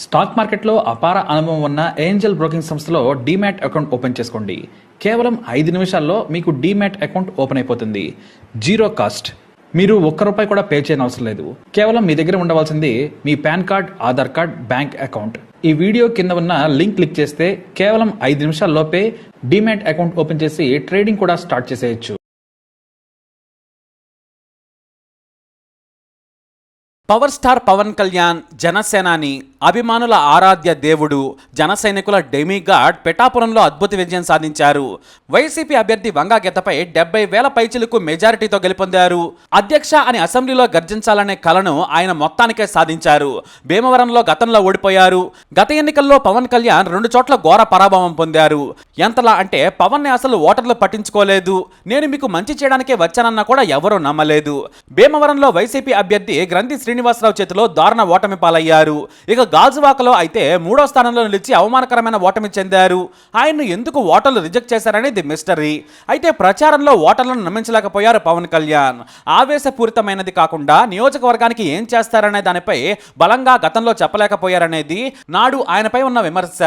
Stock మార్కెట్లో అపార అనుభవం ఉన్న ఏంజల్ బ్రోకింగ్ సంస్థలో డీమ్యాట్ అకౌంట్ ఓపెన్ చేసుకోండి. కేవలం 5 నిమిషాల్లో మీకు డీమ్యాట్ అకౌంట్ ఓపెన్ అయిపోతుంది. Zero cost. మీరు ₹1 కూడా పే చేయని అవసరం లేదు. కేవలం మీ దగ్గర ఉండవలసింది మీ PAN card, Aadhaar card, bank account. ఈ వీడియో కింద ఉన్న లింక్ క్లిక్ చేస్తే కేవలం 5 నిమిషాల్లోపే డీమ్యాట్ అకౌంట్ ఓపెన్ చేసి ట్రేడింగ్ కూడా స్టార్ట్ చేసేయచ్చు. పవర్ స్టార్ పవన్ కళ్యాణ్ జనసేనాని, అభిమానుల ఆరాధ్య దేవుడు, జన సైనికుల డెమిగాడ్ పిఠాపురంలో అద్భుత విజయం సాధించారు. వైసీపీ అభ్యర్థి వంగా గీతపై 70,000 పైచిలకు మెజారిటీతో గెలుపొందారు. అధ్యక్ష అని అసెంబ్లీలో గర్జించాలనే కలను ఆయన మొత్తానికే సాధించారు. భీమవరంలో గతంలో ఓడిపోయారు. గత ఎన్నికల్లో పవన్ కళ్యాణ్ 2 చోట్ల ఘోర పరాభవం పొందారు. ఎంతలా అంటే పవన్ ని అసలు ఓటర్లు పట్టించుకోలేదు. నేను మీకు మంచి చేయడానికే వచ్చానన్నా కూడా ఎవరూ నమ్మలేదు. భీమవరంలో వైసీపీ అభ్యర్థి గ్రంథి శ్రీనివాసరావు చేతిలో దారుణ ఓటమి పాలయ్యారు. ఇక గాజువాకలో అయితే 3వ స్థానంలో నిలిచి అవమానకరమైన ఓటమి చెందారు. ఆయన్ను ఎందుకు ఓటర్లు రిజెక్ట్ చేశారనేది మిస్టరీ. అయితే ప్రచారంలో ఓటర్లను నమ్మించలేకపోయారు పవన్ కళ్యాణ్. ఆవేశపూరితమైనది కాకుండా నియోజకవర్గానికి ఏం చేస్తారనే దానిపై బలంగా గతంలో చెప్పలేకపోయారనేది నాడు ఆయనపై ఉన్న విమర్శ.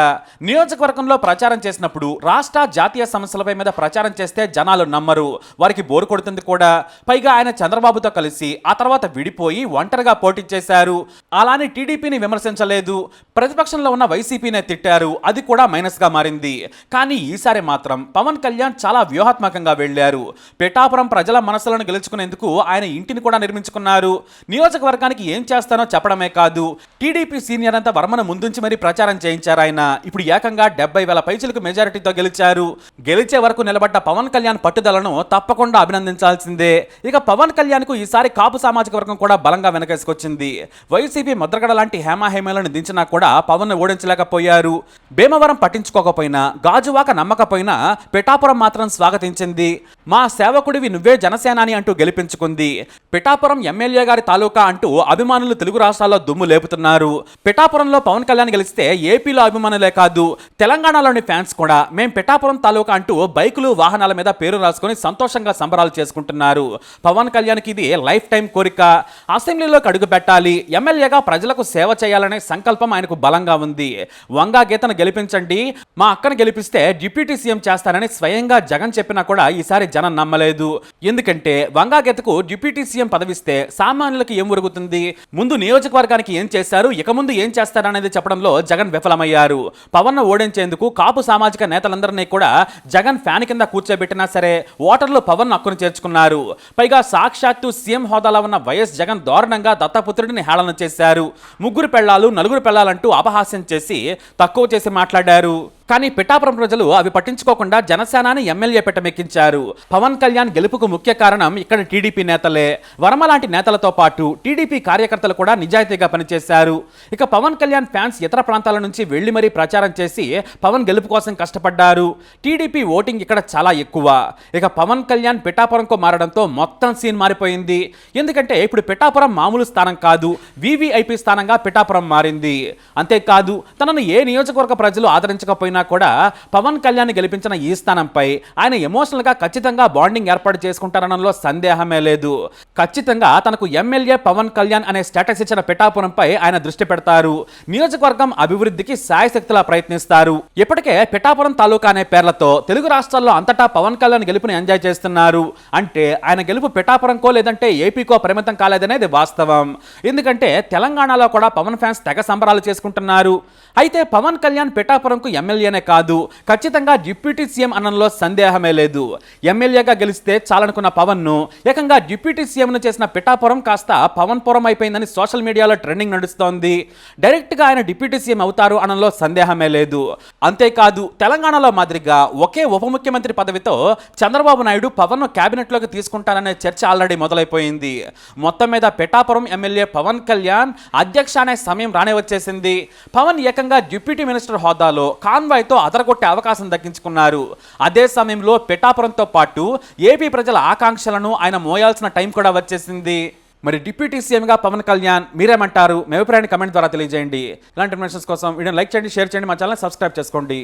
నియోజకవర్గంలో ప్రచారం చేసినప్పుడు రాష్ట్ర జాతీయ సమస్యలపై మీద ప్రచారం చేస్తే జనాలు నమ్మరు, వారికి బోరు కొడుతుంది కూడా. పైగా ఆయన చంద్రబాబుతో కలిసి ఆ తర్వాత విడిపోయి ఒంటరిగా పోటీ చేశారు. అలానే టీడీపీని విమర్శించలేదు. ప్రతిపక్షంలో ఉన్న వైసీపీనే తిట్టారు. అది కూడా మైనస్ గా మారింది. కానీ ఈసారి మాత్రం పవన్ కళ్యాణ్ చాలా వ్యూహాత్మకంగా వెళ్లారు. పిఠాపురం ప్రజల మనసులను గెలుచుకునేందుకు ఆయన ఇంటిని కూడా నిర్మించుకున్నారు. నియోజకవర్గానికి ఏం చేస్తానో చెప్పడమే కాదు, టీడీపీ సీనియర్ అంతా వర్మను ముందుంచి మరీ ప్రచారం చేయించారు ఆయన. ఇప్పుడు ఏకంగా 70,000 పైచిలకు మెజారిటీతో గెలిచారు. గెలిచే వరకు నిలబడ్డ పవన్ కళ్యాణ్ పట్టుదలను తప్పకుండా అభినందించాల్సిందే. ఇక పవన్ కళ్యాణ్ కు ఈసారి కాపు సామాజిక వర్గం కూడా బలంగా వెనకేసుకొచ్చింది. వైసీపీ ముద్రగడ లాంటి హేమాహేమలను దించినా కూడా పవన్ ఓడించలేకపోయారు. భీమవరం పట్టించుకోకపోయినా, గాజువాక నమ్మకపోయినా పిఠాపురం మాత్రం స్వాగతించింది. మా సేవకుడివి నువ్వే జనసేనాని అంటూ గెలిపించుకుంది. పిఠాపురం ఎమ్మెల్యే గారి తాలూకా అంటూ అభిమానులు తెలుగు రాష్ట్రాల్లో దుమ్ము లేపుతున్నారు. పిఠాపురంలో పవన్ కళ్యాణ్ గెలిస్తే ఏపీలో అభిమానులే కాదు, తెలంగాణలోని ఫ్యాన్స్ కూడా మేం పిఠాపురం తాలూకా అంటూ బైకులు, వాహనాల మీద పేరు రాసుకొని సంతోషంగా సంబరాలు చేసుకుంటున్నారు. పవన్ కళ్యాణ్కి ఇది లైఫ్ టైం కోరిక. అసెంబ్లీలోకి అడుగు పెట్టాలి, ఎమ్మెల్యేగా ప్రజలకు సేవ చేయాలనే సంకల్పం ఆయనకు బలంగా ఉంది. వంగా గీతను గెలిపించండి, మా అక్కను గెలిపిస్తే డిప్యూటీ సీఎం చేస్తానని స్వయంగా జగన్ చెప్పినా కూడా ఈసారి జనం నమ్మలేదు. ఎందుకంటే వంగా గీతకు డిప్యూటీ సీఎం పదవిస్తే సామాన్యులకు ఏం ఒరుగుతుంది? ముందు నియోజకవర్గానికి ఏం చేశారు, ఇక ముందు ఏం చేస్తారనేది చెప్పడంలో జగన్ విఫలమయ్యారు. పవన్ ఓడించేందుకు కాపు సామాజిక నేతలందరినీ కూడా జగన్ ఫ్యాన్ కింద కూర్చోబెట్టినా సరే ఓటర్లు పవన్ హక్కును చేర్చుకున్నారు. పైగా సాక్షాత్తు సీఎం హోదాలో ఉన్న వైఎస్ జగన్ దారుణంగా దత్తపుత్రుడిని హేళన చేశారు. 3 పెళ్లాలు 4 పెళ్లాలంటూ అపహాస్యం చేసి తక్కువ చేసి మాట్లాడారు. కానీ పిఠాపురం ప్రజలు అవి పట్టించుకోకుండా జనసేనాని ఎమ్మెల్యే పెట్టమెక్కించారు. పవన్ కళ్యాణ్ గెలుపుకు ముఖ్య కారణం ఇక్కడ టీడీపీ నేతలే. వర్మ లాంటి నేతలతో పాటు టీడీపీ కార్యకర్తలు కూడా నిజాయితీగా పనిచేశారు. ఇక పవన్ కళ్యాణ్ ఫ్యాన్స్ ఇతర ప్రాంతాల నుంచి వెళ్లి మరీ ప్రచారం చేసి పవన్ గెలుపు కోసం కష్టపడ్డారు. టీడీపీ ఓటింగ్ ఇక్కడ చాలా ఎక్కువ. ఇక పవన్ కళ్యాణ్ పిఠాపురంకు మారడంతో మొత్తం సీన్ మారిపోయింది. ఎందుకంటే ఇప్పుడు పిఠాపురం మామూలు స్థానం కాదు, వీవీఐపీ స్థానంగా పిఠాపురం మారింది. అంతేకాదు తనను ఏ నియోజకవర్గ ప్రజలు ఆదరించకపోయినా కూడా పవన్ కళ్యాణ్ గెలిపించిన ఈ స్థానంపై ఆయన ఎమోషనల్ గా ఖచ్చితంగా బాండింగ్ ఏర్పాటు చేసుకుంటారనడంలో సందేహమే లేదు. ఖచ్చితంగా తనకు ఎమ్మెల్యే పవన్ కళ్యాణ్ అనే స్టేటస్ ఇచ్చిన పిఠాపురంపై ఆయన దృష్టి పెడతారు. నియోజకవర్గం అభివృద్ధికి శాయశక్తులా ప్రయత్నిస్తారు. ఇప్పటికే పిఠాపురం తాలూకా అనే పేర్లతో తెలుగు రాష్ట్రాల్లో అంతటా పవన్ కళ్యాణ్ గెలుపుని ఎంజాయ్ చేస్తున్నారు. అంటే ఆయన గెలుపు పిఠాపురంకో లేదంటే ఏపీకో పరిమితం కాలేదనేది వాస్తవం. ఎందుకంటే తెలంగాణలో కూడా పవన్ ఫ్యాన్స్ తెగ సంబరాలు చేసుకుంటున్నారు. అయితే పవన్ కళ్యాణ్ పిఠాపురంకు ఎమ్మెల్యేనే కాదు, ఖచ్చితంగా డిప్యూటీ సీఎం అనడంలో సందేహమే లేదు. ఎమ్మెల్యేగా గెలిస్తే చాలనుకున్న పవన్ను ఏకంగా డిప్యూటీ సీఎంను చేసిన పిఠాపురం కాస్త పవన్ పురం అయిపోయిందని సోషల్ మీడియాలో ట్రెండింగ్ నడుస్తోంది. డైరెక్ట్గా ఆయన డిప్యూటీ సీఎం అవుతారు అనడంలో సందేహమే లేదు. అంతేకాదు తెలంగాణలో మాదిరిగా ఒకే ఉప ముఖ్యమంత్రి పదవితో చంద్రబాబు నాయుడు పవన్ను క్యాబినెట్లోకి తీసుకుంటారనే చర్చ ఆల్రెడీ మొదలైపోయింది. మొత్తం మీద పిఠాపురం ఎమ్మెల్యే పవన్ కళ్యాణ్ అధ్యక్ష అనే సమయం రానే వచ్చేసింది. పవన్ ఏకంగా డిప్యూటీ మినిస్టర్ హోదాలో కాన్వాయ్తో అదరగొట్టే అవకాశం దక్కించుకున్నారు. అదే సమయంలో పిఠాపురంతో పాటు ఏపీ ప్రజల ఆకాంక్షలను ఆయన మోయాల్సిన టైం కూడా వచ్చేసింది. మరి డిప్యూటీ సీఎంగా పవన్ కళ్యాణ్ మీరేమంటారు? మీ అభిప్రాయాన్ని కమెంట్ ద్వారా తెలియజేయండి. ఇలాంటి ఇన్ఫర్మేషన్స్ కోసం వీడియోని లైక్ చేయండి, షేర్ చేయండి, మా ఛానల్ సబ్స్క్రైబ్ చేసుకోండి.